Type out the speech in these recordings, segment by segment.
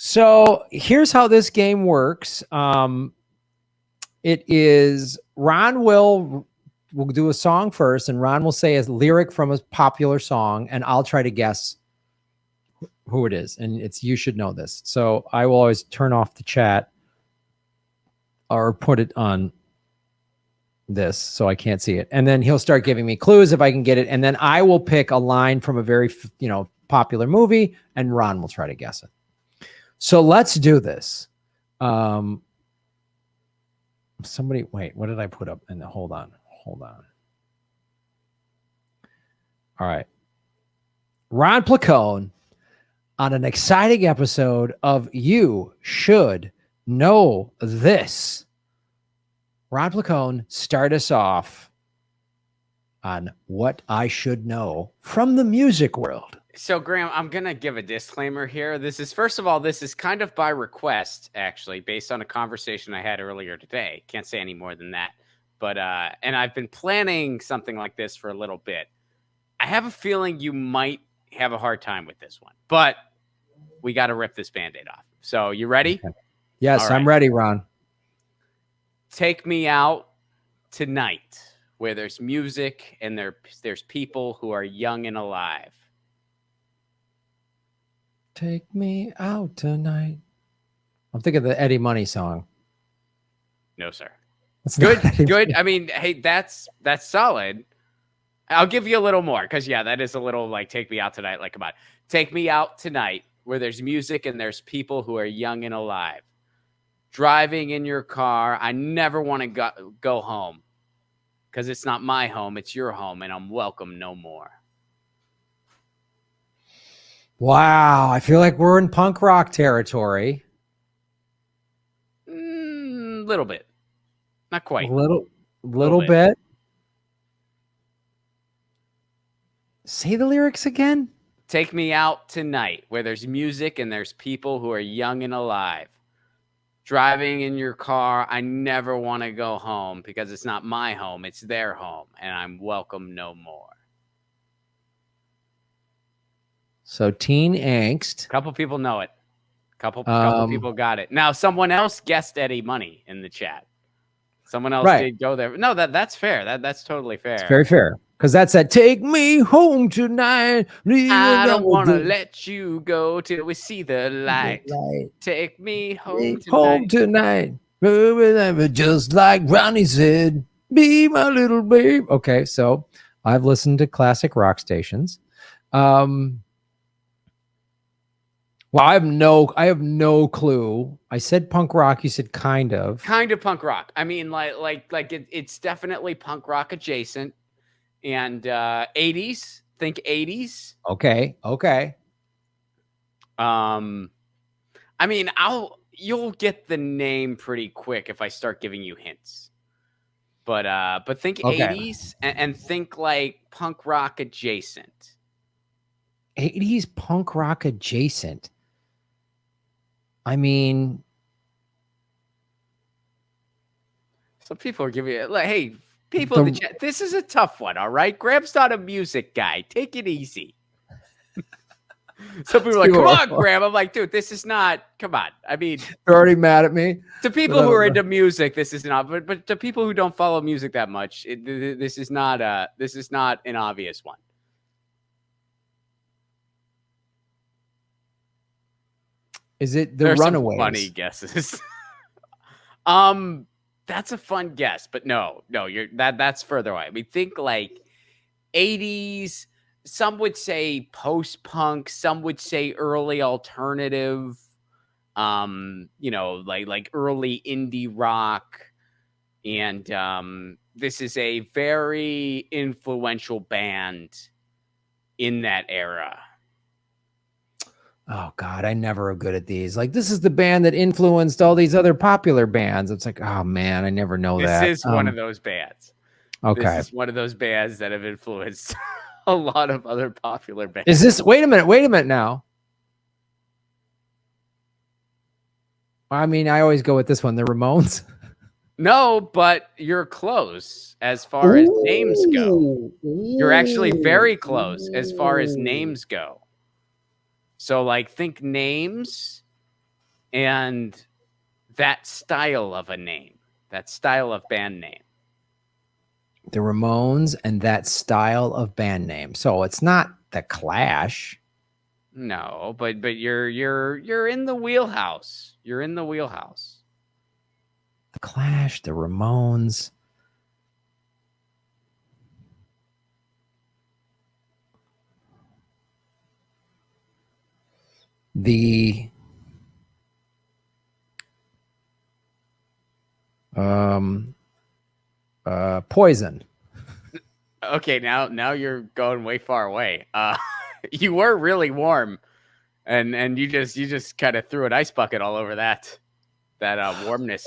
So here's how this game works. It is Ron will do a song first, and Ron will say a lyric from a popular song, and I'll try to guess who it is. And it's you should know this. So I will always turn off the chat or put it on this so I can't see it. And then he'll start giving me clues if I can get it. And then I will pick a line from a very, popular movie, and Ron will try to guess it. So let's do this. Somebody, wait, what did I put up? And hold on. All right. Ron Placone on an exciting episode of You Should Know This. Ron Placone, start us off on what I should know from the music world. So, Graham, I'm going to give a disclaimer here. First of all, this is kind of by request, actually, based on a conversation I had earlier today. Can't say any more than that. But, and I've been planning something like this for a little bit. I have a feeling you might have a hard time with this one, but we got to rip this Band-Aid off. So, you ready? Okay. Yes, right. I'm ready, Ron. Take me out tonight where there's music and there's people who are young and alive. Take me out tonight. I'm thinking of the Eddie Money song. No, sir. That's Good. I mean, hey, that's solid. I'll give you a little more because, yeah, that is a little like take me out tonight. Like, come on. Take me out tonight where there's music and there's people who are young and alive. Driving in your car. I never want to go home because it's not my home. It's your home, and I'm welcome no more. Wow, I feel like we're in punk rock territory. Little bit. Not quite. Little bit. Say the lyrics again. Take me out tonight where there's music and there's people who are young and alive. Driving in your car, I never want to go home because it's not my home, it's their home, and I'm welcome no more. So teen angst. A couple people know it. Couple people got it. Now, someone else guessed Eddie Money in the chat. Someone else did go there. No, that's fair. That's totally fair. It's very fair. Because that's that take me home tonight. I don't want to let you go till we see the light. Take me home tonight. Just like Ronnie said, be my little babe. Okay, so I've listened to classic rock stations. Well, I have no clue. I said punk rock. You said kind of punk rock. I mean, it's definitely punk rock adjacent, and 80s. Think 80s. Okay. I mean, you'll get the name pretty quick if I start giving you hints. But think 80s and think like punk rock adjacent. 80s punk rock adjacent. I mean, some people are giving it like, hey, people in the chat, this is a tough one, all right? Graham's not a music guy. Take it easy. Some people are like, come on, Graham. I'm like, dude, this is not, come on. I mean, they're already mad at me. To people who are into music, this is not, but to people who don't follow music that much, this is not an obvious one. Is it the Runaways? Some funny guesses. That's a fun guess, but no, that's further away. I mean, think like 80s. Some would say post-punk. Some would say early alternative. Like early indie rock. And this is a very influential band in that era. Oh God, I never am good at these. Like, this is the band that influenced all these other popular bands. It's like, oh man, I never know that. This is one of those bands. Okay. This is one of those bands that have influenced a lot of other popular bands. Is this, wait a minute now. I mean, I always go with this one, the Ramones. No, but you're close as far as names go. You're actually very close as far as names go. So, like, think names and that style of a name, that style of band name. The Ramones and that style of band name. So it's not the Clash. No, but you're in the wheelhouse. You're in the wheelhouse. The Clash, the Ramones. The Poison. Okay, now you're going way far away. You were really warm, and you just kind of threw an ice bucket all over that warmness.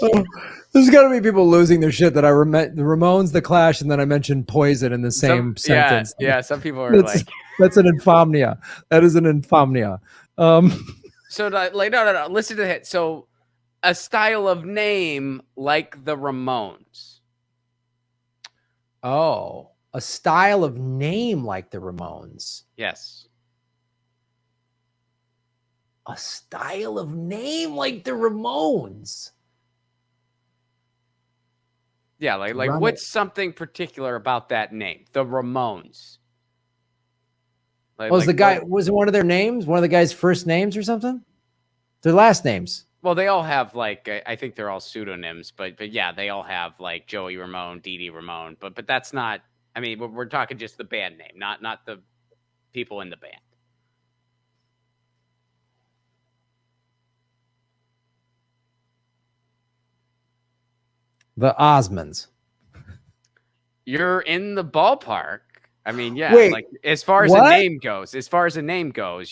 There's got to be people losing their shit that I the Ramones, the Clash, and then I mentioned Poison in the same sentence. Yeah. Some people are like, that's an infamia. That is an infamia. So like no. Listen to it. So a style of name like the Ramones. Oh, a style of name like the Ramones. Yes. A style of name like the Ramones. Yeah, like what's something particular about that name? The Ramones. Was it one of their names? One of the guys' first names or something? Their last names. Well, they all have like I think they're all pseudonyms, but yeah, they all have like Joey Ramone, Dee Dee Ramone, but that's not. I mean, we're talking just the band name, not the people in the band. The Osmonds. You're in the ballpark. I mean, yeah. Wait, like as far as a name goes,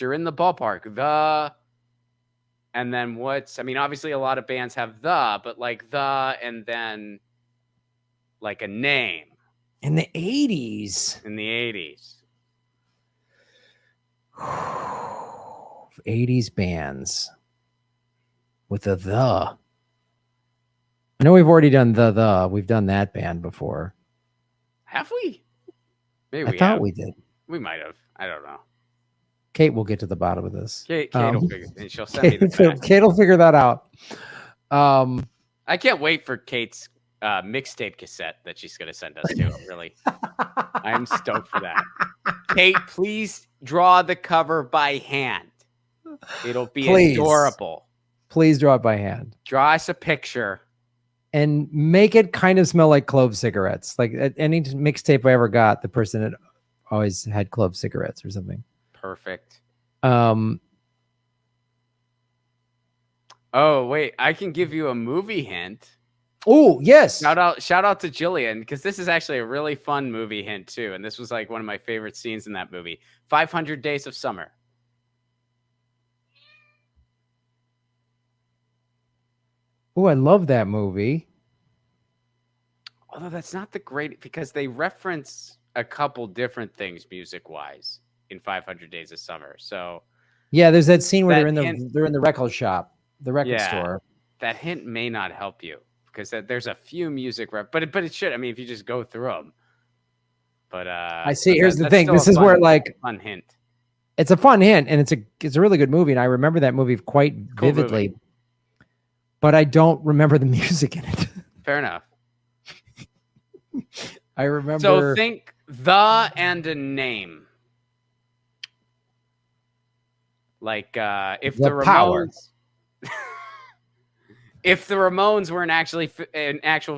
you're in the ballpark. And then I mean, obviously a lot of bands have but like and then like a name. In the 80s. In the 80s. 80s bands with the. I know we've already done we've done that band before. Have we? Maybe I thought we did. We might have. I don't know. Kate will get to the bottom of this. Kate will figure, and she'll send me the facts. Kate will figure that out. I can't wait for Kate's mixtape cassette that she's going to send us to. Really, I'm stoked for that. Kate, please draw the cover by hand. It'll be adorable. Please draw it by hand. Draw us a picture. And make it kind of smell like clove cigarettes. Like at any mixtape I ever got, the person had always had clove cigarettes or something. Perfect. Oh, wait, I can give you a movie hint. Oh, yes. Shout out to Jillian, because this is actually a really fun movie hint too. And this was like one of my favorite scenes in that movie. 500 Days of Summer. Oh, I love that movie. Although that's not the great, because they reference a couple different things music-wise in 500 Days of Summer. So yeah, there's that scene where they're in the record shop, the record store. That hint may not help you because there's a few music but it should. I mean, if you just go through them. But I see. Here's the thing. This is where like fun hint. It's a fun hint, and it's a really good movie, and I remember that movie quite vividly. Movie. But I don't remember the music in it. Fair enough. I remember. So think and a name. Like if the Ramones, if the Ramones weren't actually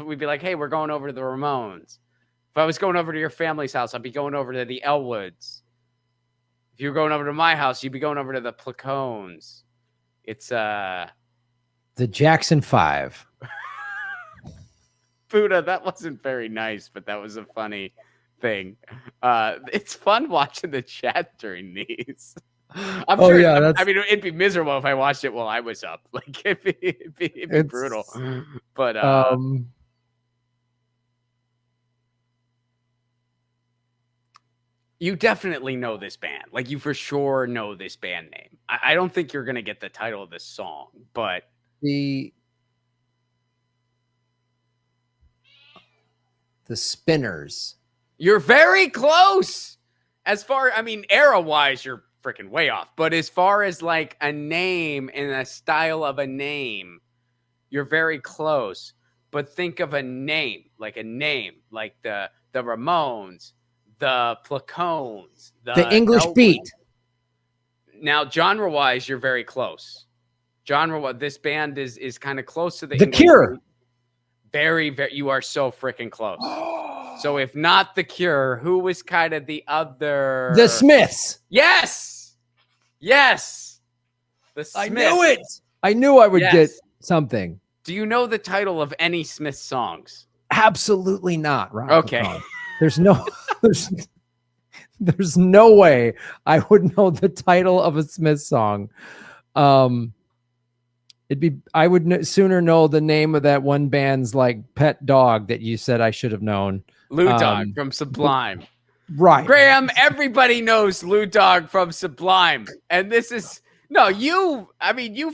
we'd be like, hey, we're going over to the Ramones. If I was going over to your family's house, I'd be going over to the Elwoods. If you were going over to my house, you'd be going over to the Placones. It's the Jackson 5. Buddha, that wasn't very nice, but that was a funny thing. It's fun watching the chat during these. I'm sure. Yeah, I mean, it'd be miserable if I watched it while I was up. Like it'd be brutal. But you definitely know this band. Like you for sure know this band name. I don't think you're gonna get the title of this song, but the Spinners. You're very close. As far, I mean, era-wise, you're freaking way off. But as far as like a name and a style of a name, you're very close. But think of a name like the Ramones, the Placones, The English Elwood. Beat. Now, genre-wise, you're very close. This band is kind of close to the The English Cure. Beat. Very, very. You are so freaking close. So if not the Cure, who was kind of the other? The Smiths. Yes. The Smiths. I knew it. I knew I would get something. Do you know the title of any Smith songs? Absolutely not, Ron. Okay. Placone. There's no way I would know the title of a Smith song. I would sooner know the name of that one band's like pet dog that you said I should have known. Lou Dog from Sublime. Right. Graham, everybody knows Lou Dog from Sublime. And this is you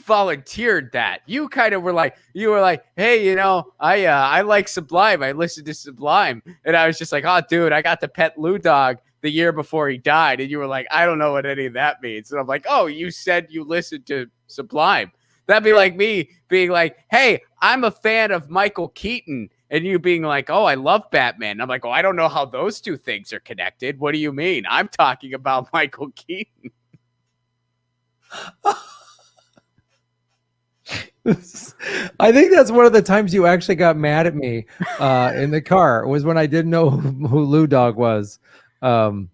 volunteered that. You kind of were like, hey, I like Sublime. I listened to Sublime. And I was just like, oh, dude, I got to pet Lou Dog the year before he died. And you were like, I don't know what any of that means. And I'm like, oh, you said you listened to Sublime. That'd be like me being like, hey, I'm a fan of Michael Keaton. And you being like, oh, I love Batman. And I'm like, oh, I don't know how those two things are connected. What do you mean? I'm talking about Michael Keaton. I think that's one of the times you actually got mad at me in the car was when I didn't know who Lou Dog was. You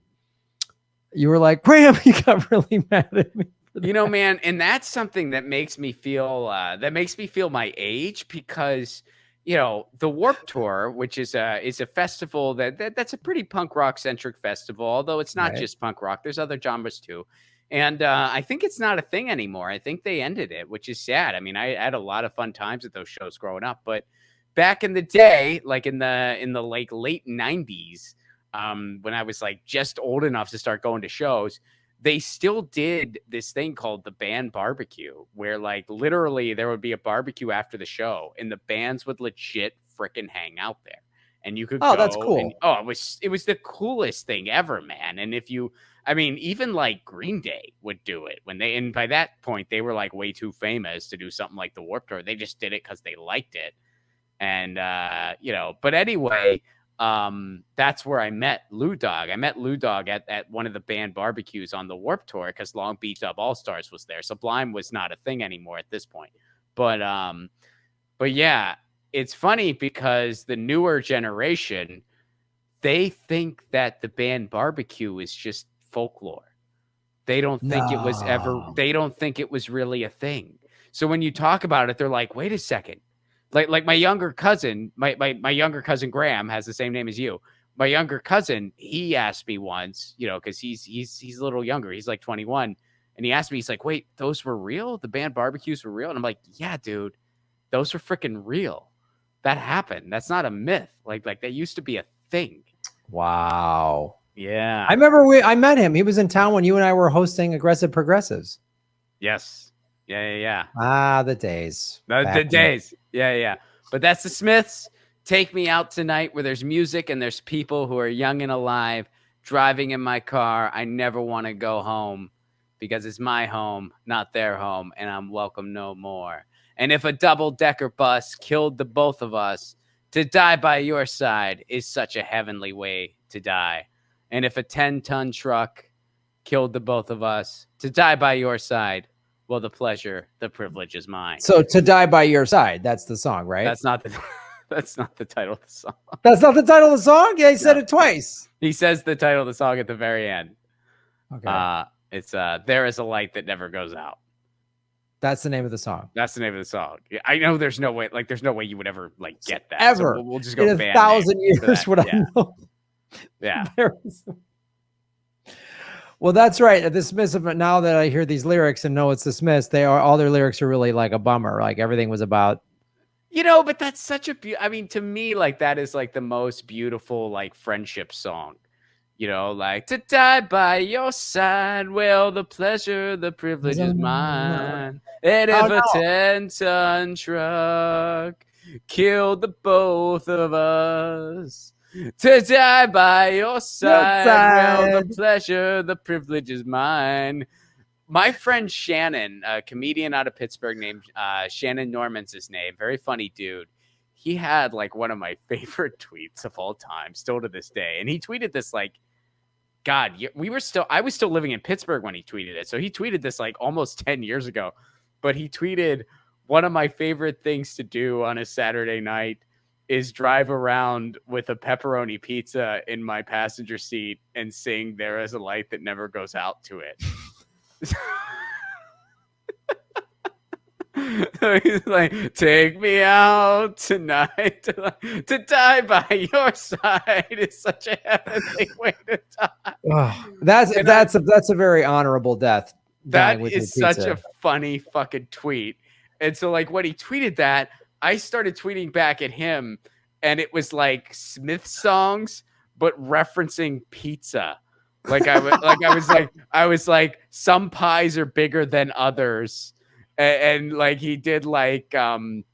were like, Graham, you got really mad at me. Man, and that's something that makes me feel my age because the Warped Tour, which is a festival that's a pretty punk rock centric festival, although it's not just punk rock. There's other genres too. And I think it's not a thing anymore. I think they ended it, which is sad. I mean, I had a lot of fun times at those shows growing up, but back in the day, like in the like late 90s, when I was like just old enough to start going to shows, they still did this thing called the band barbecue, where like literally there would be a barbecue after the show and the bands would legit freaking hang out there. And you could go. That's cool. And, it was the coolest thing ever, man. And even like Green Day would do it and by that point they were like way too famous to do something like the Warped Tour. They just did it because they liked it. And, but anyway, that's where I met Lou Dog. I met Lou Dog at one of the band barbecues on the Warped Tour because Long Beach Dub All-Stars was there. Sublime was not a thing anymore at this point. But yeah, it's funny because the newer generation, they think that the band barbecue is just folklore. They don't think they don't think it was really a thing. So when you talk about it, they're like, wait a second. Like my younger cousin, my younger cousin Graham has the same name as you. My younger cousin, he asked me once, because he's a little younger. He's like 21. And he asked me, he's like, wait, those were real? The band barbecues were real? And I'm like, yeah, dude, those were freaking real. That happened. That's not a myth. Like that used to be a thing. Wow. Yeah. I remember I met him. He was in town when you and I were hosting Aggressive Progressives. Yes. Yeah. The days. The days. Yeah. But that's the Smiths. Take Me Out Tonight, where there's music and there's people who are young and alive driving in my car. I never want to go home because it's my home, not their home, and I'm welcome no more. And if a double-decker bus killed the both of us, to die by your side is such a heavenly way to die. And if a 10-ton truck killed the both of us, to die by your side, well, the privilege is mine. So To Die by Your Side, that's the song, right? That's not the title of the song. That's not the title of the song? Yeah, he said it twice. He says the title of the song at the very end. Okay. It's There Is a Light That Never Goes Out. That's the name of the song. That's the name of the song. I know there's no way you would ever get that. Ever. So we'll just go in 1,000 years would I know. Yeah. Well, that's right. The Smiths, now that I hear these lyrics and know it's the Smiths, all their lyrics are really like a bummer. Like everything was about, but that's such a to me, like that is like the most beautiful like friendship song. Like to die by your side, well, the pleasure, the privilege is mine. And if a 10-ton truck killed the both of us, To die by your side. Well, the side. pleasure, the privilege is mine. My friend Shannon, a comedian out of Pittsburgh named Shannon Norman's his name. Very funny dude. He had like one of my favorite tweets of all time, still to this day. And he tweeted this like, God, I was still living in Pittsburgh when he tweeted it. So he tweeted this like almost 10 years ago. But he tweeted, one of my favorite things to do on a Saturday night is drive around with a pepperoni pizza in my passenger seat and sing There Is a Light That Never Goes Out to it. He's like, take me out tonight to die by your side is such a heavenly way to die. Oh, that's a very honorable death. That is such a funny fucking tweet. And so like when he tweeted that, I started tweeting back at him, and it was like Smith songs, but referencing pizza. Like I was like, some pies are bigger than others. And like he did like anchovies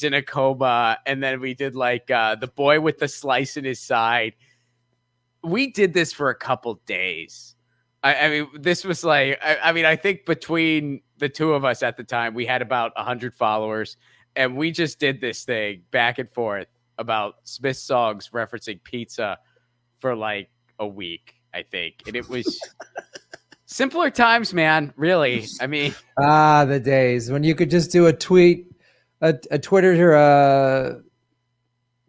in a coma, and then we did like the boy with the slice in his side. We did this for a couple days. I mean, this was like, I think between the two of us at the time, we had about 100 followers, and we just did this thing back and forth about Smith songs referencing pizza for like a week, I think. And it was simpler times, man. Really. I mean, the days when you could just do a tweet, a Twitter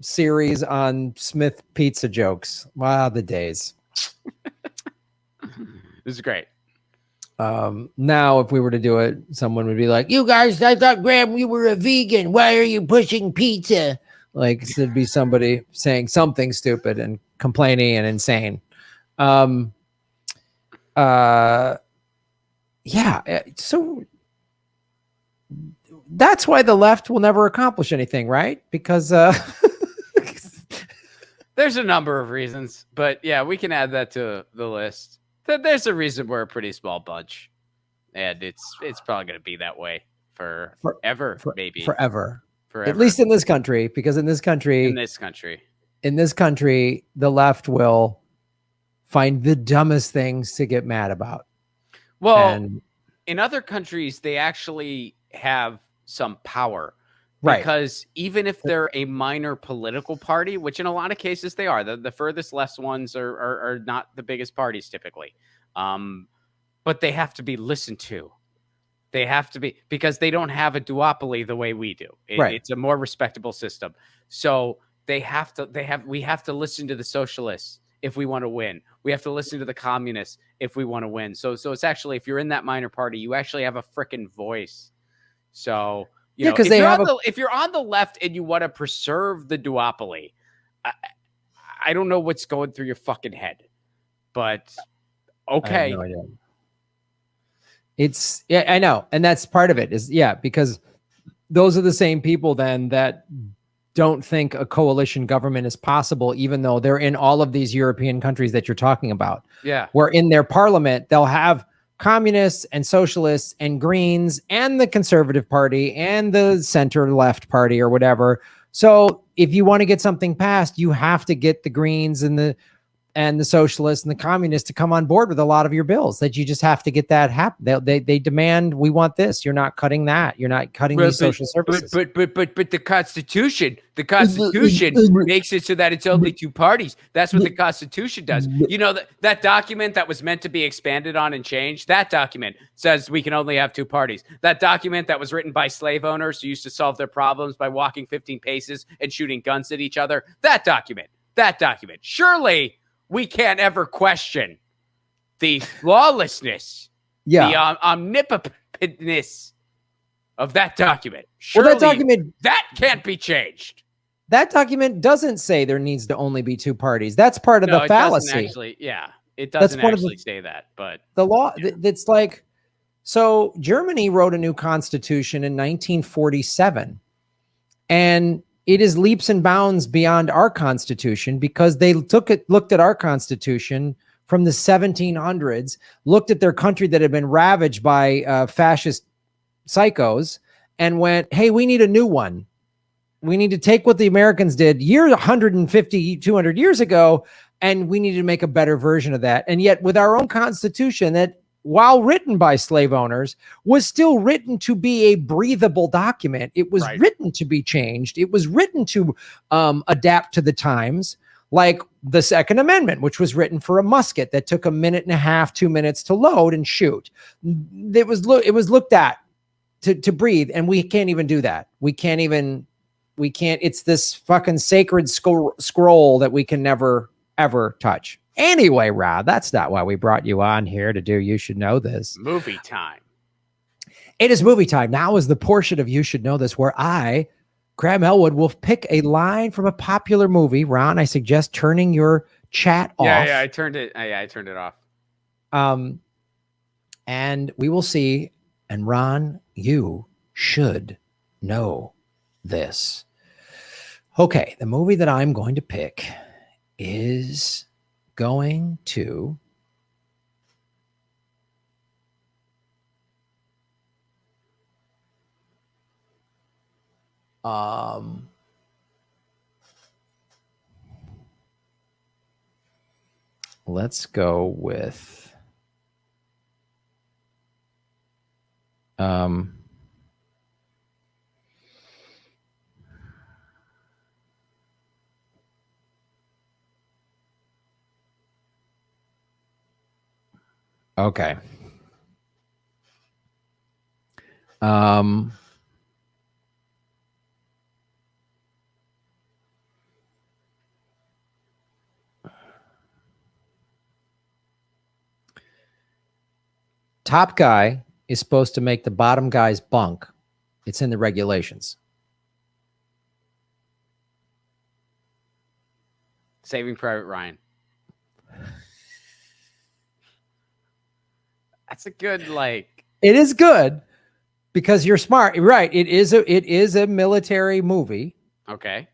series on Smith pizza jokes. Wow, the days. This is great. Now, if we were to do it, someone would be like, "You guys, I thought, Graham, you were a vegan. Why are you pushing pizza?" Like, there'd be somebody saying something stupid and complaining and insane. Yeah. So that's why the left will never accomplish anything, right? Because there's a number of reasons, but yeah, we can add that to the list. There's a reason we're a pretty small bunch, and it's probably going to be that way forever, maybe forever. At least in this country, because in this country, the left will find the dumbest things to get mad about. Well, in other countries, they actually have some power. Right. Because even if they're a minor political party, which in a lot of cases they are, the furthest left ones are not the biggest parties typically. But they have to be listened to. They have to be, because they don't have a duopoly the way we do. It's a more respectable system. So we have to listen to the socialists if we want to win. We have to listen to the communists if we want to win. So it's actually, if you're in that minor party, you actually have a freaking voice. So you know, if you're on the left and you want to preserve the duopoly, I don't know what's going through your fucking head, but okay. I have no idea. I know. And that's part of it because those are the same people then that don't think a coalition government is possible, even though they're in all of these European countries that you're talking about. Yeah. Where in their parliament, they'll have communists and socialists and Greens and the Conservative Party and the center left party or whatever. So if you want to get something passed, you have to get the Greens and the socialists and the communists to come on board with a lot of your bills. That you just have to get that happen. They demand, we want this. You're not cutting that. You're not cutting these social services. But the Constitution makes it so that it's only two parties. That's what the Constitution does. You know, that document that was meant to be expanded on and changed, that document says we can only have two parties. That document that was written by slave owners who used to solve their problems by walking 15 paces and shooting guns at each other, that document. Surely we can't ever question the lawlessness, the omnipotence of that document. Surely that can't be changed. That document doesn't say there needs to only be two parties. That's part of the fallacy. It doesn't actually say that. But the law, it's like, so Germany wrote a new constitution in 1947, and it is leaps and bounds beyond our constitution, because they looked at our constitution from the 1700s, looked at their country that had been ravaged by fascist psychos, and went, "Hey, we need a new one." We need to take what the Americans did 150, 200 years ago, and we need to make a better version of that. And yet with our own constitution that, while written by slave owners, was still written to be a breathable document. It was written to be changed. It was written to adapt to the times, like the Second Amendment, which was written for a musket that took 1.5 minutes, 2 minutes to load and shoot. It was looked at to breathe, and we can't even do that. We can't. It's this fucking sacred scroll that we can never, ever touch. Anyway, Rob, that's not why we brought you on here to do You Should Know This. Movie time. It is movie time. Now is the portion of You Should Know This where I, Graham Elwood, will pick a line from a popular movie. Ron, I suggest turning your chat off. Yeah, I turned it. I turned it off. And we will see. And Ron, you should know this. Okay, the movie that I'm going to pick is going to let's go with okay. Top guy is supposed to make the bottom guy's bunk. It's in the regulations. Saving Private Ryan. That's a good, like. It is good because you're smart. Right. It is a military movie. Okay.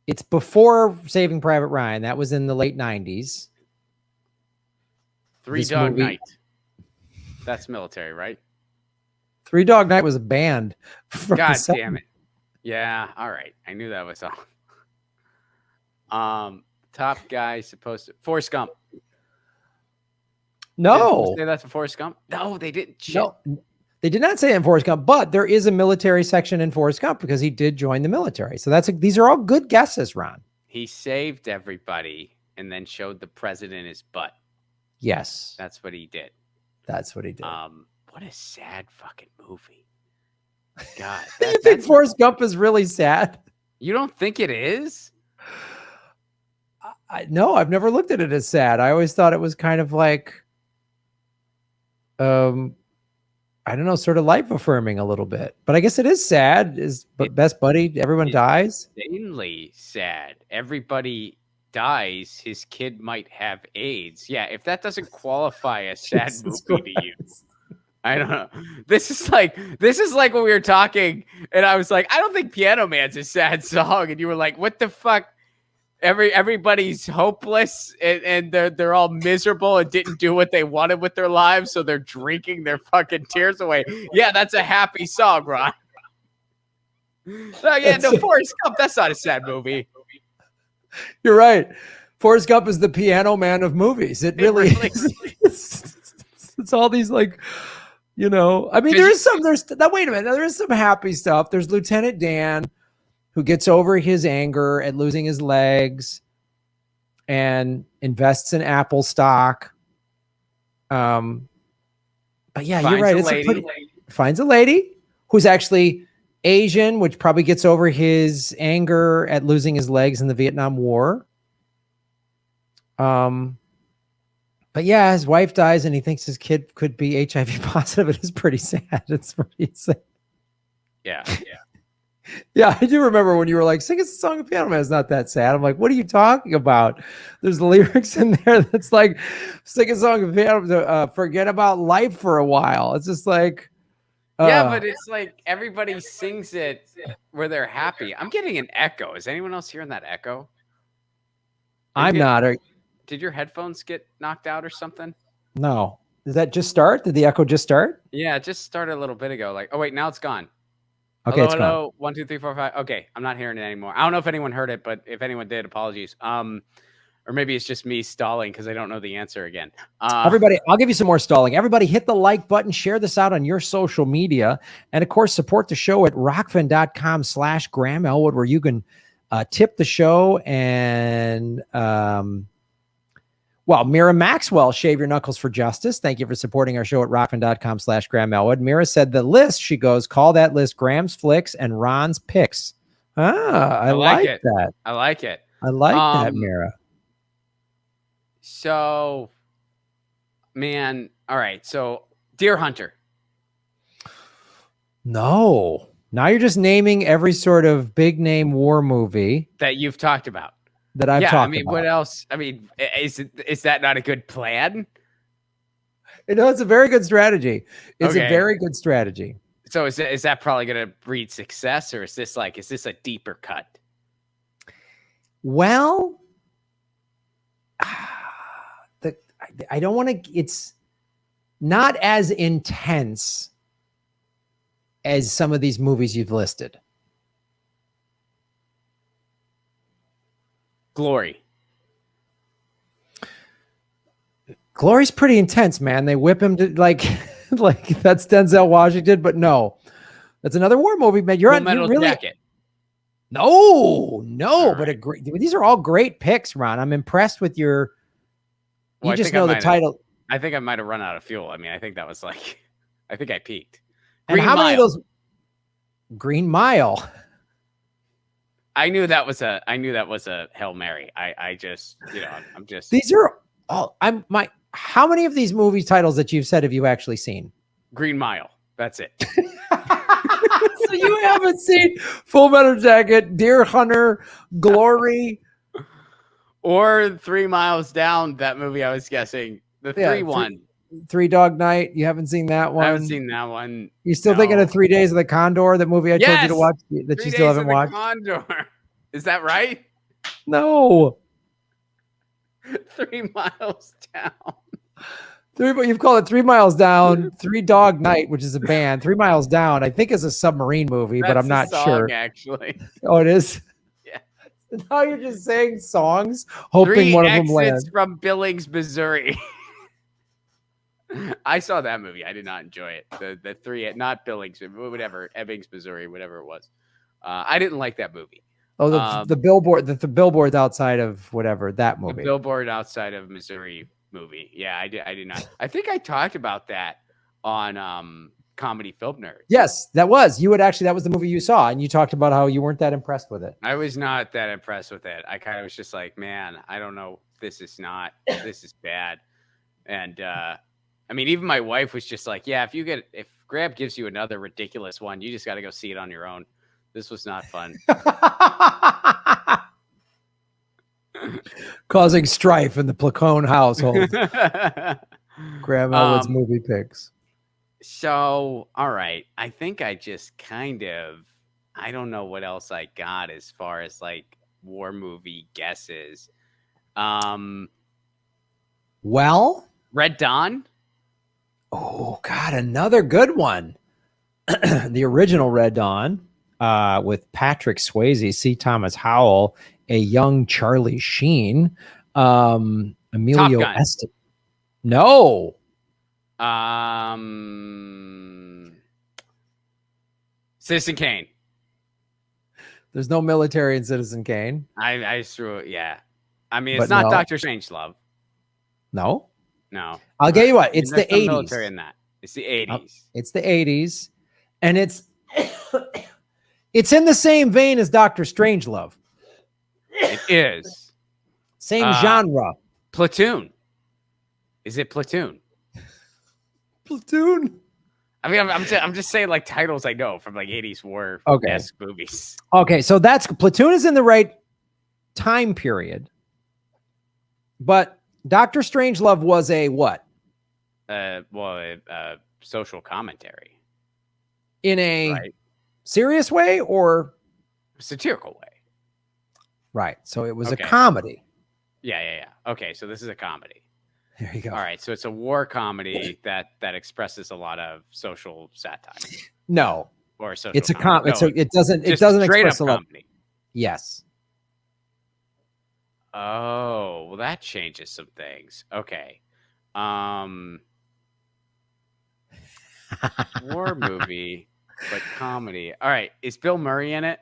It's before Saving Private Ryan. That was in the late 90s. Three Dog Night. That's military, right? Three Dog Night was a band. God damn it. Yeah. All right. I knew that was on. Top guy supposed to. Forrest Gump. No. Did they say that's a Forrest Gump? No, they didn't. Shit. No, they did not say it in Forrest Gump, but there is a military section in Forrest Gump because he did join the military. So these are all good guesses, Ron. He saved everybody and then showed the president his butt. Yes. That's what he did. That's what he did. What a sad fucking movie. God. You think Forrest Gump is really sad? You don't think it is? No, I've never looked at it as sad. I always thought it was kind of like, I don't know, sort of life affirming a little bit. But I guess it is sad. Best buddy, everyone dies. Insanely sad. Everybody dies. His kid might have AIDS. Yeah, if that doesn't qualify as sad movie to you, I don't know. This is like when we were talking, and I was like, I don't think Piano Man's a sad song, and you were like, what the fuck? Everybody's hopeless and they're all miserable and didn't do what they wanted with their lives, so they're drinking their fucking tears away. Yeah, that's a happy song, Ron. No, Forrest Gump, that's not a sad movie. You're right. Forrest Gump is the Piano Man of movies. It really is. It's all these, like, you know, I mean, wait a minute. There is some happy stuff. There's Lieutenant Dan, who gets over his anger at losing his legs and invests in Apple stock. But yeah, you're right. Finds a lady who's actually Asian, which probably gets over his anger at losing his legs in the Vietnam War. But yeah, his wife dies and he thinks his kid could be HIV positive. It is pretty sad. It's pretty sad. Yeah. Yeah, I do remember when you were like, sing us a song of Piano Man. It's not that sad. I'm like, what are you talking about? There's lyrics in there that's like, sing a song of Piano Man, forget about life for a while. It's just like. Yeah, but it's like everybody sings it where they're happy. I'm getting an echo. Is anyone else hearing that echo? I'm not. Did your headphones get knocked out or something? No. Did that just start? Did the echo just start? Yeah, it just started a little bit ago. Like, oh, wait, now it's gone. Okay, hello, it's gone. hello. 1, 2, 3, 4, 5. Okay, I'm not hearing it anymore. I don't know if anyone heard it, but if anyone did, apologies. Or maybe it's just me stalling because I don't know the answer again. Everybody, I'll give you some more stalling. Everybody hit the like button, share this out on your social media, and of course, support the show at rockfin.com/Graham Elwood, where you can tip the show. And well, Mira Maxwell, Shave Your Knuckles for Justice. Thank you for supporting our show at rockfin.com/Graham Elwood. Mira said the list, she goes, call that list Graham's Flicks and Ron's Picks. I like it. that. I like it. I like that, Mira. So, man, all right. So, Deer Hunter. No. Now you're just naming every sort of big name war movie that you've talked about. That I've talked about. What else? I mean, is that not a good plan? It's a very good strategy. It's a very good strategy. So is that probably going to breed success, or is this a deeper cut? Well, I don't want to. It's not as intense as some of these movies you've listed. Glory. Glory's pretty intense, man. They whip him to like that's Denzel Washington, but no, that's another war movie, man. You're really Jacket. No, right. But these are all great picks, Ron. I'm impressed with your. You just know the title. I think I might have run out of fuel. I mean, I think that was like, I think I peaked. And how many of those? Green Mile. I knew that was a Hail Mary. I just, I'm just. These are all. How many of these movie titles that you've said have you actually seen? Green Mile. That's it. So you haven't seen Full Metal Jacket, Deer Hunter, Glory, or 3 Miles Down. That movie I was guessing. The 3-1. Three Dog Night. You haven't seen that one? I haven't seen that one. You still thinking of 3 Days of the Condor, that movie I told you to watch that you still haven't watched? Condor. Is that right? No. 3 Miles Down. You've called it 3 Miles Down, 3 Dog Night, which is a band. 3 Miles Down, I think, is a submarine movie, but I'm not sure. Actually. Oh, it is? Yeah. Now you're just saying songs, hoping one of them lands. From Billings, Missouri. I saw that movie. I did not enjoy it. The 3, not Billings, whatever, Ebbings, Missouri, whatever it was. I didn't like that movie. Oh, the billboard, the billboard's outside of whatever, that movie. The billboard outside of Missouri movie. Yeah, I did not. I think I talked about that on Comedy Film Nerds. Yes, that was the movie you saw, and you talked about how you weren't that impressed with it. I was not that impressed with it. I kind of was just like, man, I don't know. This is bad. And I mean, even my wife was just like, yeah, if Grab gives you another ridiculous one, you just got to go see it on your own. This was not fun. Causing strife in the Placone household. Graham Elwood's movie picks. So, all right. I think I just I don't know what else I got as far as like war movie guesses. Well, Red Dawn. Oh God, another good one. The original Red Dawn, with Patrick Swayze, C. Thomas Howell, a young Charlie Sheen, Emilio Estevez. No. Citizen Kane. There's no military in Citizen Kane. I threw it. Yeah. I mean, it's not Dr. Strangelove. No. No. I'll get you what. It's the 80s. Military in that. It's the 80s. It's the 80s. And it's in the same vein as Dr. Strangelove. It is. Same genre. Platoon. Is it Platoon? Platoon. I mean, I'm just saying like titles I know from like 80s war movies. Okay, so Platoon is in the right time period. But Dr. Strangelove was a what? Social commentary. In a serious way or satirical way? Right. So it was a comedy. Yeah. Okay, so this is a comedy. There you go. All right, so it's a war comedy that expresses a lot of social satire. No. or a social It's a comedy? It's a, it doesn't just straight express up a lot. comedy. Yes. Oh, well, that changes some things. Okay. War movie, but comedy. All right. Is Bill Murray in it?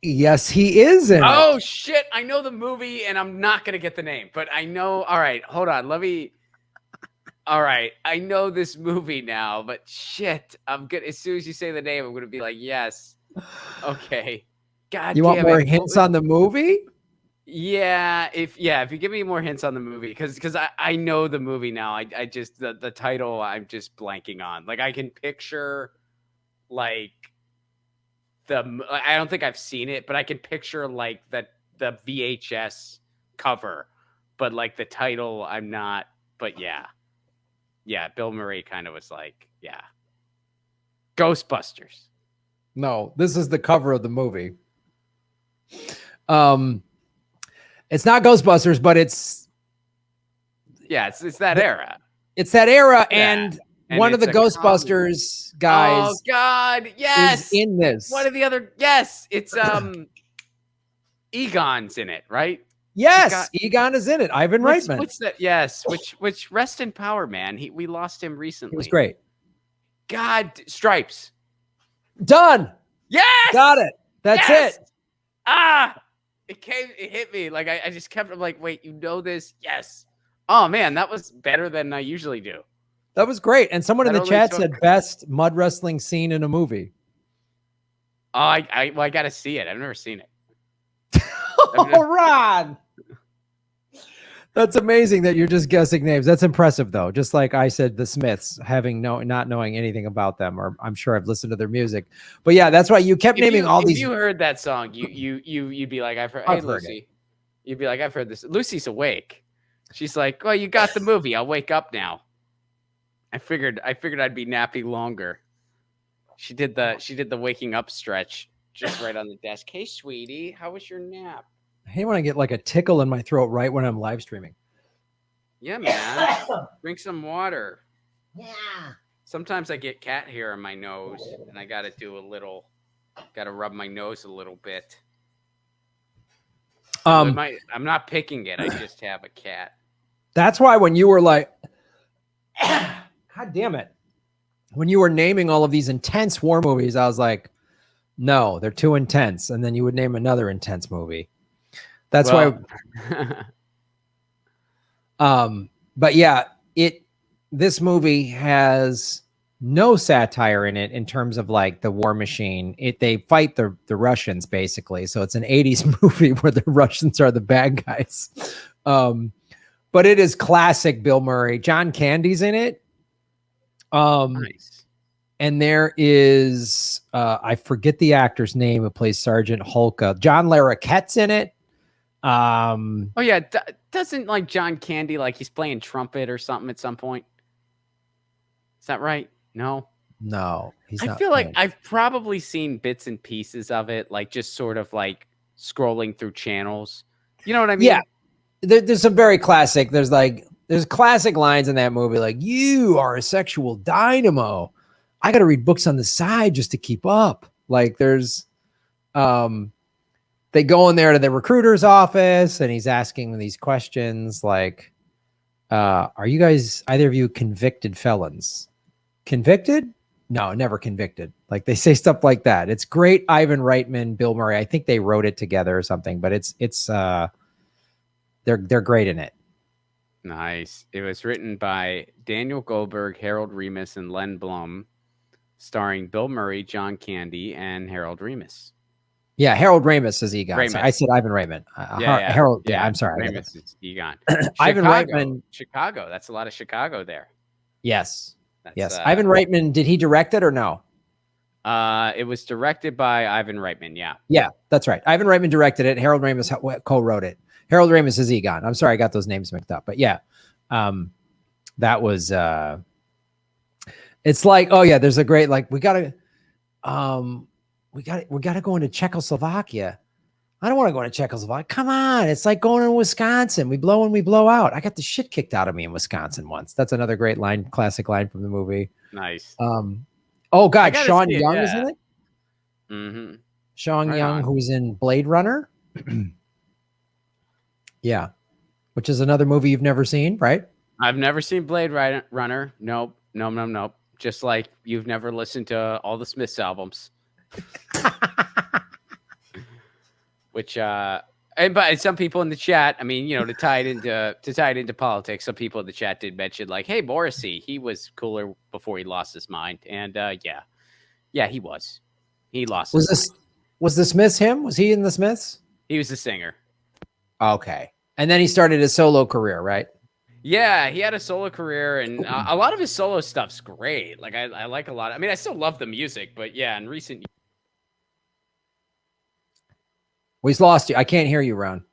Yes, he is in Oh, it. shit. I know the movie, and I'm not going to get the name, but I know. All right. Hold on. Let me. All right. I know this movie now, but shit. I'm good. As soon as you say the name, I'm going to be like, yes. Okay. God You damn want more it. hints on the movie? Yeah, if you give me more hints on the movie, because I know the movie now. I just the title I'm just blanking on. Like I can picture like I don't think I've seen it, but I can picture like the VHS cover, but like the title I'm not. But yeah, Bill Murray kind of was like Ghostbusters. No, this is the cover of the movie. It's not Ghostbusters, but it's that era. It's that era, Yeah. and And one of it's the a Ghostbusters guys Oh God, yes. is in this. What are the other? Yes, it's Egon's in it, right? Yes, Egon is in it. Ivan Reitman. What's that? Yes, which rest in power, man. We lost him recently. He was great. God, Stripes. Done. Yes, got it. That's it. It hit me. Like I just kept. I'm like, wait, you know this? Yes. Oh man, that was better than I usually do. That was great. And someone in the chat said best mud wrestling scene in a movie. Oh, I got to see it. I've never seen it. Oh, Ron. That's amazing that you're just guessing names. That's impressive, though. Just like I said, the Smiths, not knowing anything about them, or I'm sure I've listened to their music. But yeah, that's why you kept naming all these. If you heard that song, you'd be like, I've heard. Hey, Lucy. You'd be like, I've heard this. Lucy's awake. She's like, well, you got the movie. I'll wake up now. I figured I'd be nappy longer. She did the waking up stretch just right on the desk. Hey, sweetie, how was your nap? I hate when I get like a tickle in my throat right when I'm live streaming. Yeah, man. Drink some water. Yeah. Sometimes I get cat hair on my nose, and I gotta rub my nose a little bit. I'm not picking it. I just have a cat. That's why when you were like, God damn it. When you were naming all of these intense war movies, I was like, no, they're too intense. And then you would name another intense movie. That's why. But yeah, this movie has no satire in it in terms of like the war machine. They fight the Russians basically. So it's an 80s movie where the Russians are the bad guys. But it is classic Bill Murray. John Candy's in it. Nice. And there is I forget the actor's name who plays Sergeant Holka. John Larroquette's in it. Oh yeah, doesn't like John Candy like he's playing trumpet or something at some point? Is that right? No, he's not. I feel like I've probably seen bits and pieces of it, like just sort of like scrolling through channels. You know what I mean? Yeah, there's some very classic. There's classic lines in that movie, like "You are a sexual dynamo." I got to read books on the side just to keep up. Like there's, they go in there to the recruiter's office and he's asking these questions like, are you guys, either of you convicted felons? Convicted? No, never convicted. Like they say stuff like that. It's great. Ivan Reitman, Bill Murray. I think they wrote it together or something, but they're great in it. Nice. It was written by Daniel Goldberg, Harold Ramis, and Len Blum, starring Bill Murray, John Candy, and Harold Ramis. Yeah, Harold Ramis is Egon. So I said Ivan Reitman. Harold. Yeah, I'm sorry. Ramis is Egon. Ivan Reitman. Chicago. That's a lot of Chicago there. Yes. Yes. Ivan Reitman. Did he direct it or no? It was directed by Ivan Reitman. Yeah. Yeah, that's right. Ivan Reitman directed it. Harold Ramis co-wrote it. Harold Ramis is Egon. I'm sorry, I got those names mixed up. But yeah, that was. It's like, oh yeah, there's a great like we gotta go into Czechoslovakia. I don't want to go into Czechoslovakia. Come on, it's like going to Wisconsin. We blow and we blow out. I got the shit kicked out of me in Wisconsin once. That's another great line, classic line from the movie. Nice. Oh God, I gotta Sean see it, Young is yeah. in it. Mm-hmm. Sean Right Young, on. who's in Blade Runner. Yeah, which is another movie you've never seen, right? I've never seen Blade Runner. Nope. Nope. Just like you've never listened to all the Smiths albums. Which but some people in the chat, I mean, to tie it into politics, some people in the chat did mention like, hey, Morrissey, he was cooler before he lost his mind. And yeah, he was. He lost his mind. Was the Smiths him? Was he in the Smiths? He was the singer. Okay. And then he started his solo career, right? Yeah, he had a solo career, and a lot of his solo stuff's great. Like I like a lot. I mean, I still love the music, but yeah, in recent. Well, he's lost you. I can't hear you, Ron.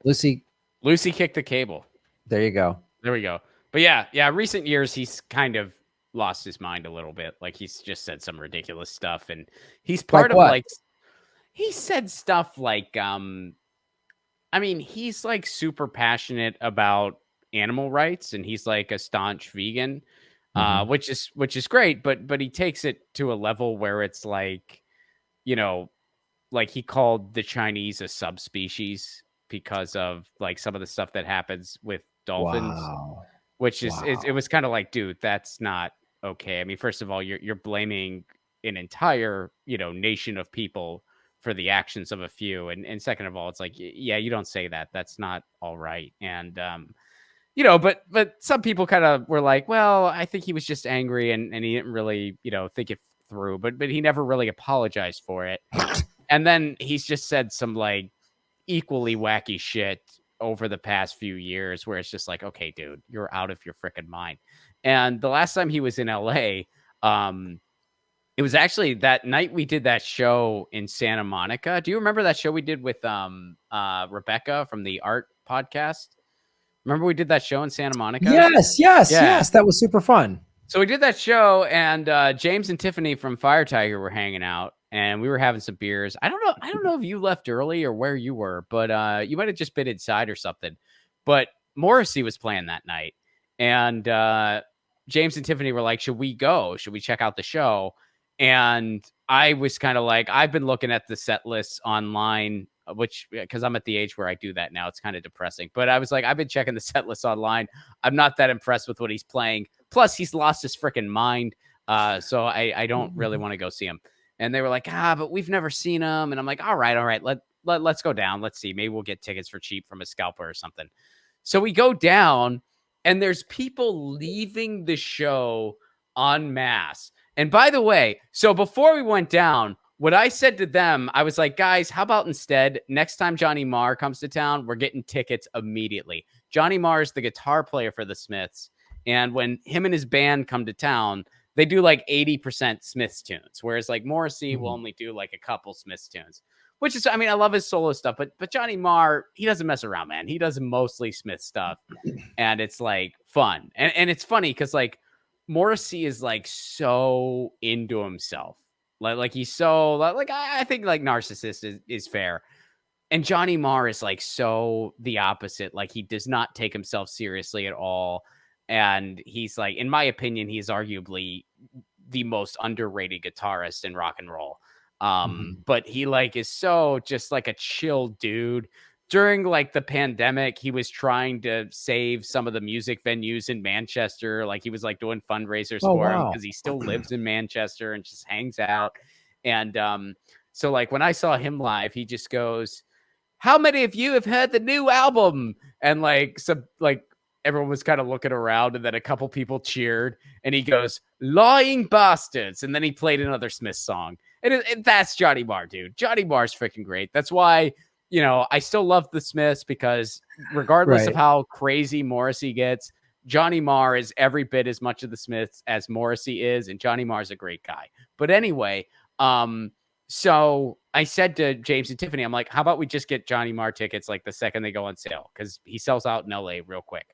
Lucy kicked the cable. There you go. There we go. But yeah, recent years he's kind of lost his mind a little bit. Like he's just said some ridiculous stuff, and he's part of what? like he said stuff like I mean, he's like super passionate about animal rights, and he's like a staunch vegan, which is great. But he takes it to a level where it's like, like he called the Chinese a subspecies because of like some of the stuff that happens with dolphins, which is it was kind of like, dude, that's not okay. I mean, first of all, you're blaming an entire nation of people for the actions of a few, and second of all, it's like, yeah, you don't say that. That's not all right. And but some people kind of were like, well, I think he was just angry and he didn't really think it through, but he never really apologized for it. And then he's just said some like equally wacky shit over the past few years where it's just like, okay, dude, you're out of your freaking mind. And the last time he was in LA, it was actually that night we did that show in Santa Monica. Do you remember that show we did with Rebecca from the Art Podcast? Remember we did that show in Santa Monica? Yes. That was super fun. So we did that show, and James and Tiffany from Fire Tiger were hanging out, and we were having some beers. I don't know if you left early or where you were, but you might have just been inside or something. But Morrissey was playing that night, and James and Tiffany were like, should we go? Should we check out the show? And I was kind of like, I've been looking at the set lists online, which, because I'm at the age where I do that now, it's kind of depressing. But I was like, I've been checking the set lists online. I'm not that impressed with what he's playing. Plus, he's lost his freaking mind. So I don't really want to go see him. And they were like, but we've never seen him. And I'm like, all right. Let's go down. Let's see. Maybe we'll get tickets for cheap from a scalper or something. So we go down, and there's people leaving the show en masse. And by the way, so before we went down, what I said to them, I was like, guys, how about instead, next time Johnny Marr comes to town, we're getting tickets immediately. Johnny Marr is the guitar player for the Smiths. And when him and his band come to town, they do like 80% Smiths tunes, whereas like Morrissey will only do like a couple Smiths tunes, which is, I mean, I love his solo stuff, but Johnny Marr, he doesn't mess around, man. He does mostly Smith stuff, and it's like fun. And it's funny because like Morrissey is like so into himself. Like he's so like, I think like narcissist is fair. And Johnny Marr is like so the opposite. Like he does not take himself seriously at all. And he's like, in my opinion, he's arguably the most underrated guitarist in rock and roll. But he like is so just like a chill dude. During like the pandemic, he was trying to save some of the music venues in Manchester. Like he was like doing fundraisers for him because he still lives in Manchester and just hangs out. And so like when I saw him live, he just goes, how many of you have heard the new album? And like some like everyone was kind of looking around, and then a couple people cheered, and he goes, lying bastards. And then he played another Smith song. And that's Johnny Marr, dude. Johnny Marr's freaking great. That's why, I still love the Smiths, because regardless of how crazy Morrissey gets, Johnny Marr is every bit as much of the Smiths as Morrissey is, and Johnny Marr's a great guy. But anyway, so I said to James and Tiffany, I'm like, how about we just get Johnny Marr tickets like the second they go on sale, because he sells out in LA real quick.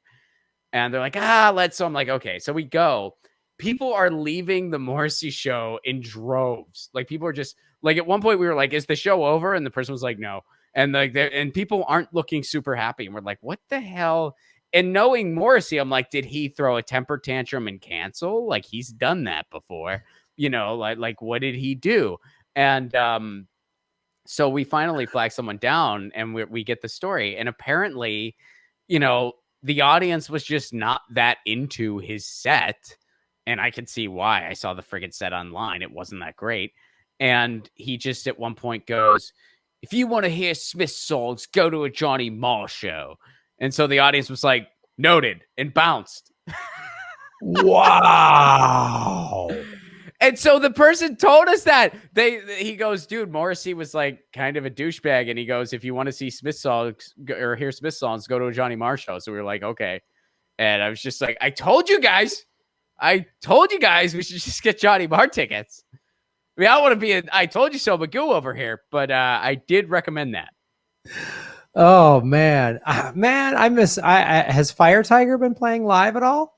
And they're like, let's. So I'm like, okay. So we go. People are leaving the Morrissey show in droves. Like people are just like, at one point we were like, is the show over? And the person was like, no. And like, and people aren't looking super happy. And we're like, what the hell And knowing Morrissey, I'm like, did he throw a temper tantrum and cancel? Like, he's done that before, like what did he do? And so we finally flag someone down, and we get the story. And apparently, the audience was just not that into his set. And I could see why. I saw the friggin' set online. It wasn't that great. And he just at one point goes, if you want to hear Smith songs, go to a Johnny Marr show. And so the audience was like, noted, and bounced. Wow. And so the person told us that he goes, dude, Morrissey was like kind of a douchebag. And he goes, if you want to see Smith songs or hear Smith songs, go to a Johnny Marr show. So we were like, okay. And I was just like, I told you guys we should just get Johnny Marr tickets. I mean, I don't want to be I told you so Magoo over here, but I did recommend that. Oh man, I miss. Has Fire Tiger been playing live at all?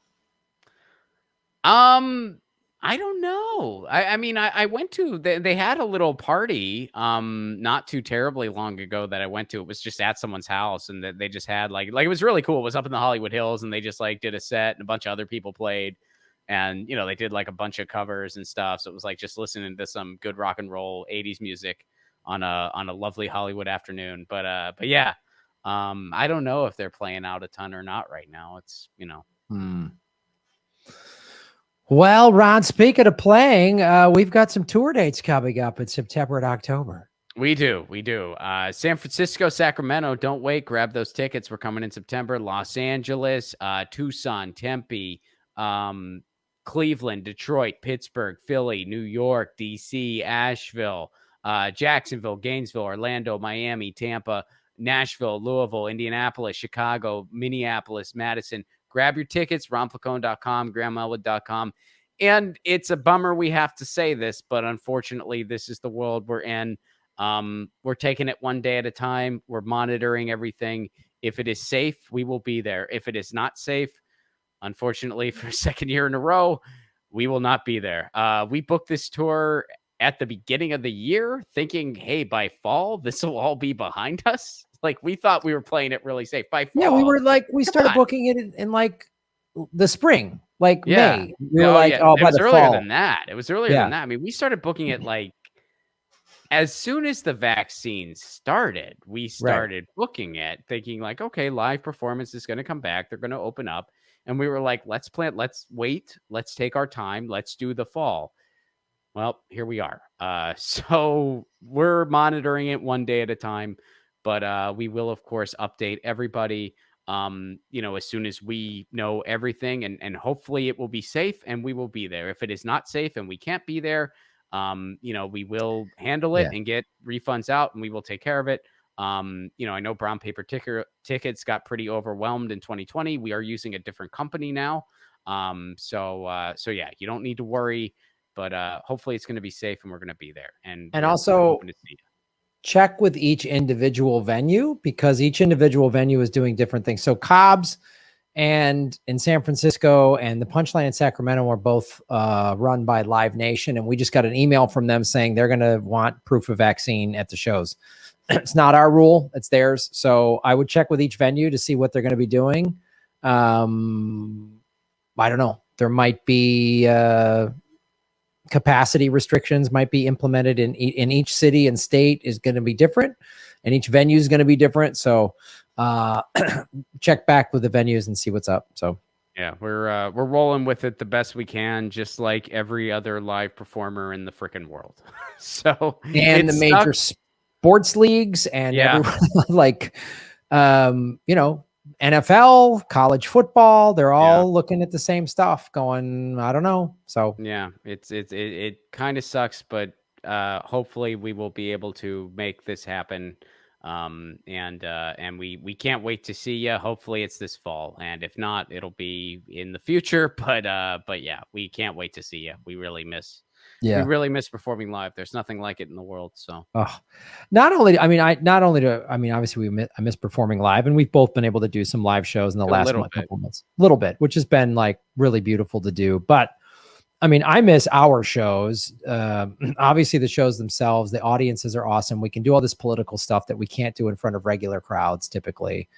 I don't know. I mean, I went to, they had a little party, not too terribly long ago that I went to. It was just at someone's house, and they just had like it was really cool. It was up in the Hollywood Hills, and they just like did a set, and a bunch of other people played, and they did like a bunch of covers and stuff. So it was like just listening to some good rock and roll 80s music on a lovely Hollywood afternoon. But yeah, I don't know if they're playing out a ton or not right now. It's Well, Ron, speaking of playing, we've got some tour dates coming up in September and October. We do. San Francisco, Sacramento, don't wait. Grab those tickets. We're coming in September. Los Angeles, Tucson, Tempe, Cleveland, Detroit, Pittsburgh, Philly, New York, DC, Asheville, Jacksonville, Gainesville, Orlando, Miami, Tampa, Nashville, Louisville, Indianapolis, Chicago, Minneapolis, Madison. Grab your tickets, ronplacone.com, grahamelwood.com. And it's a bummer we have to say this, but unfortunately, this is the world we're in. We're taking it one day at a time. We're monitoring everything. If it is safe, we will be there. If it is not safe, unfortunately, for a second year in a row, we will not be there. We booked this tour at the beginning of the year thinking, hey, by fall, this will all be behind us. Like, we thought we were playing it really safe. By fall, yeah, we started booking it in like the spring, like May. We were like, it was earlier than that. It was earlier than that. I mean, we started booking it like as soon as the vaccine started. We started booking it, thinking like, okay, live performance is going to come back. They're going to open up, and we were like, let's plan. Let's wait. Let's take our time. Let's do the fall. Well, here we are. So we're monitoring it one day at a time. But we will, of course, update everybody, as soon as we know everything, and hopefully it will be safe and we will be there. If it is not safe and we can't be there, we will handle it and get refunds out, and we will take care of it. I know brown paper tickets got pretty overwhelmed in 2020. We are using a different company now. So yeah, you don't need to worry, but hopefully it's going to be safe and we're going to be there. And also, hoping to see you. Check with each individual venue, because each individual venue is doing different things. So Cobb's and in San Francisco and the Punchline in Sacramento are both run by Live Nation. And we just got an email from them saying they're going to want proof of vaccine at the shows. It's not our rule, it's theirs. So I would check with each venue to see what they're going to be doing. I don't know. There might be capacity restrictions might be implemented in each city and state is going to be different, and each venue is going to be different. So check back with the venues and see what's up. So yeah, we're rolling with it the best we can, just like every other live performer in the freaking world. So and the major sports leagues and like NFL, college football, they're all looking at the same stuff going, I don't know. So yeah, it kind of sucks, but hopefully we will be able to make this happen. And we can't wait to see you. Hopefully it's this fall, and if not, it'll be in the future. But yeah, we can't wait to see you. We really miss performing live. There's nothing like it in the world. So obviously I miss performing live, and we've both been able to do some live shows in the last couple months, a little bit, which has been like really beautiful to do. But I mean, I miss our shows. Obviously the shows themselves, the audiences are awesome. We can do all this political stuff that we can't do in front of regular crowds typically.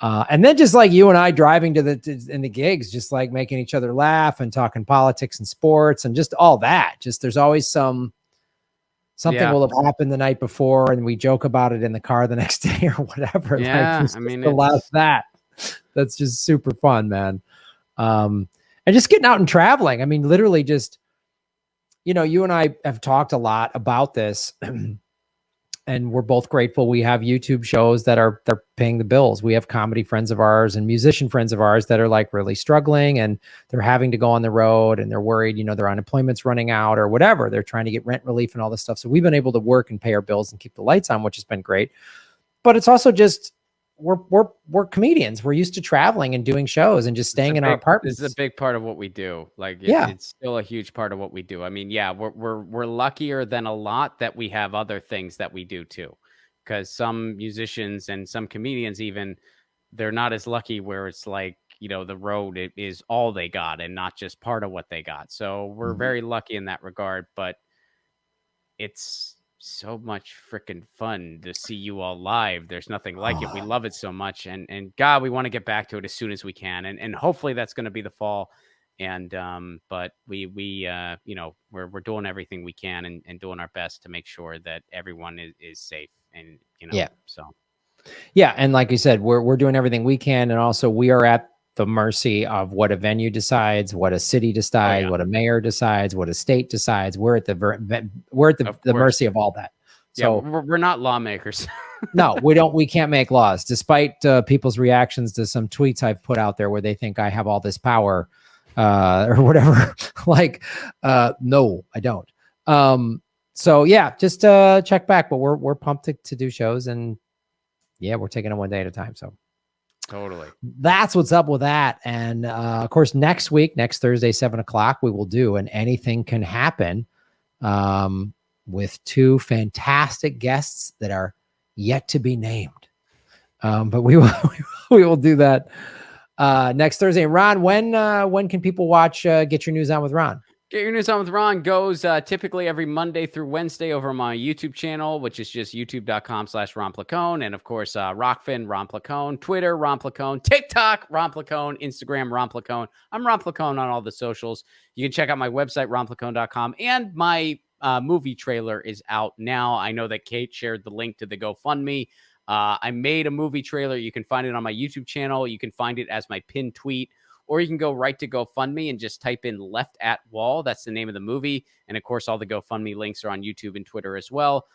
And then just like you and I driving in the gigs, just like making each other laugh and talking politics and sports and just all that. Just there's always something will have happened the night before, and we joke about it in the car the next day or whatever. Yeah, like, I mean, that's just super fun, man. And just getting out and traveling. I mean, literally just, you and I have talked a lot about this. And we're both grateful we have YouTube shows they're paying the bills. We have comedy friends of ours and musician friends of ours that are like really struggling, and they're having to go on the road, and they're worried, their unemployment's running out or whatever. They're trying to get rent relief and all this stuff. So we've been able to work and pay our bills and keep the lights on, which has been great. But it's also just, we're comedians. We're used to traveling and doing shows and just staying in our apartments. This is a big part of what we do. Like, it's still a huge part of what we do. I mean, we're luckier than a lot that we have other things that we do too, because some musicians and some comedians even, they're not as lucky, where it's like, the road is all they got and not just part of what they got. So we're very lucky in that regard, but it's so much freaking fun to see you all live. There's nothing like it. We love it so much, and God, we want to get back to it as soon as we can, and hopefully that's going to be the fall. And but we're doing everything we can and doing our best to make sure that everyone is safe, and and like you said, we're doing everything we can, and also we are at the mercy of what a venue decides, what a city decides, what a mayor decides, what a state decides. We're at the mercy of all that. So we're not lawmakers. No, we can't make laws, despite people's reactions to some tweets I've put out there where they think I have all this power or whatever. No, I don't. So yeah, just check back, but we're pumped to do shows, and we're taking it one day at a time. So totally. That's what's up with that. And of course, next Thursday, 7:00, we will do an Anything Can Happen with two fantastic guests that are yet to be named. But we will do that next Thursday. And Ron, when can people watch Get Your News On with Ron? Get Your News On with Ron goes typically every Monday through Wednesday over my YouTube channel, which is just youtube.com/Ron Placone. And of course, Rockfin, Ron Placone, Twitter, Ron Placone, TikTok, Ron Placone, Instagram, Ron Placone. I'm Ron Placone on all the socials. You can check out my website, ronplacone.com, and my movie trailer is out now. I know that Kate shared the link to the GoFundMe. I made a movie trailer. You can find it on my YouTube channel. You can find it as my pinned tweet, or you can go right to GoFundMe and just type in Left at Wall. That's the name of the movie. And of course, all the GoFundMe links are on YouTube and Twitter as well.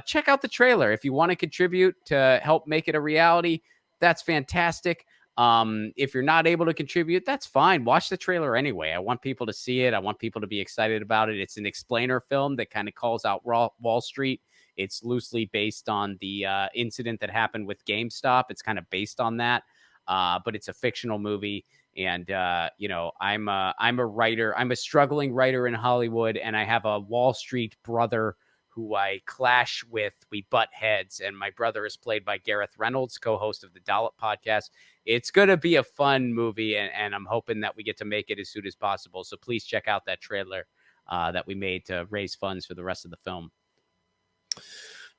Check out the trailer. If you want to contribute to help make it a reality, that's fantastic. If you're not able to contribute, that's fine. Watch the trailer anyway. I want people to see it. I want people to be excited about it. It's an explainer film that kind of calls out Wall Street. It's loosely based on the incident that happened with GameStop. It's kind of based on that, but it's a fictional movie. And, I'm a writer. I'm a struggling writer in Hollywood, and I have a Wall Street brother who I clash with. We butt heads, and my brother is played by Gareth Reynolds, co-host of the Dollop podcast. It's going to be a fun movie, and I'm hoping that we get to make it as soon as possible. So please check out that trailer that we made to raise funds for the rest of the film.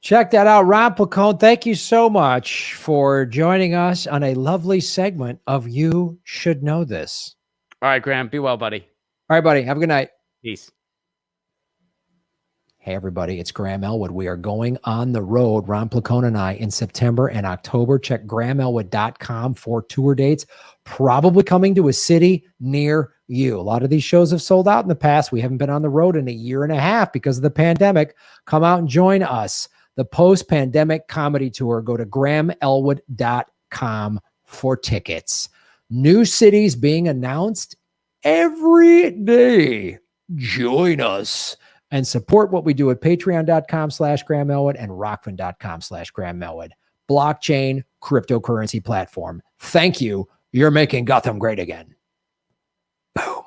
Check that out. Ron Placone, thank you so much for joining us on a lovely segment of You Should Know This. All right, Graham. Be well, buddy. All right, buddy. Have a good night. Peace. Hey, everybody. It's Graham Elwood. We are going on the road, Ron Placone and I, in September and October. Check GrahamElwood.com for tour dates, probably coming to a city near you. A lot of these shows have sold out in the past. We haven't been on the road in a year and a half because of the pandemic. Come out and join us. The post-pandemic comedy tour. Go to GrahamElwood.com for tickets. New cities being announced every day. Join us and support what we do at patreon.com/Graham Elwood and rockfin.com/Graham Elwood. Blockchain cryptocurrency platform. Thank you. You're making Gotham great again. Boom.